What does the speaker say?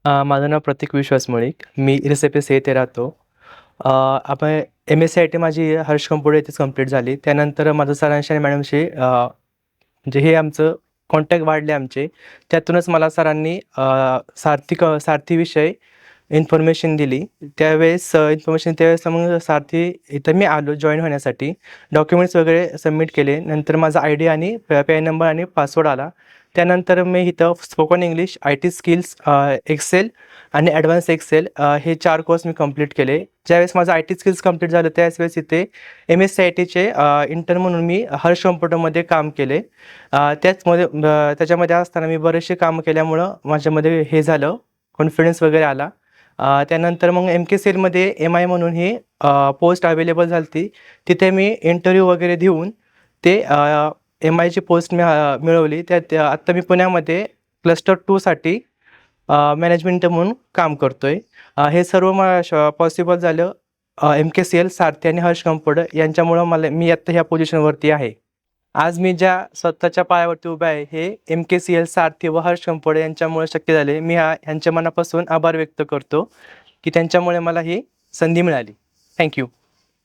माझं नाव प्रतीक विश्वास मळिक. मी इरसेपेस येथे राहतो. आपण एम-एस-सी-आय-टी माझी हर्ष कॉम्प्युटर येथेच कंप्लीट झाली. त्यानंतर माझं सरांशी आणि मॅडमशी म्हणजे हे आमचं कॉन्टॅक्ट वाढले आमचे. त्यातूनच मला सरांनी सारथीविषयी इन्फॉर्मेशन दिली. त्यावेळेस मग सारथी इथं मी आलो जॉइन होण्यासाठी. डॉक्युमेंट्स वगैरे सबमिट केले. नंतर माझा आय-डी आणि पॅन नंबर आणि पासवर्ड आला. त्यानंतर मी इथं spoken English, IT skills, Excel आणि ॲडव्हान्स एक्सेल हे 4 कोर्स मी कंप्लीट केले. ज्यावेळेस माझं आय-टी स्किल्स कंप्लीट झालं त्याच वेळेस इथे एम-एस-सी-आय-टीचे इंटर्न म्हणून मी हर्ष कॉम्प्युटरमध्ये काम केले. त्याच्यामध्ये असताना मी बरेचसे कामं केल्यामुळं माझ्यामध्ये हे झालं, कॉन्फिडन्स वगैरे आला. त्यानंतर मग एम-के-सी-एलमध्ये एम-आय म्हणून ही पोस्ट अवेलेबल झाली होती. तिथे मी इंटरव्ह्यू वगैरे देऊन ते एम-आयची पोस्ट मी मिळवली. त्यात आत्ता मी पुण्यामध्ये क्लस्टर 2साठी मॅनेजमेंट म्हणून काम करतोय. हे सर्व पॉसिबल झालं एम-के-सी-एल, सारथी आणि हर्ष कॉम्प्युटर यांच्यामुळं मी आत्ता ह्या पोझिशनवरती आहे. आज मी ज्या स्वतःच्या पायावरती उभा आहे हे एम-के-सी-एल, सारथी व हर्ष कॉम्प्युटर यांच्यामुळे शक्य झाले. मी ह्यांच्या मनापासून आभार व्यक्त करतो की त्यांच्यामुळे मला ही संधी मिळाली. Thank you.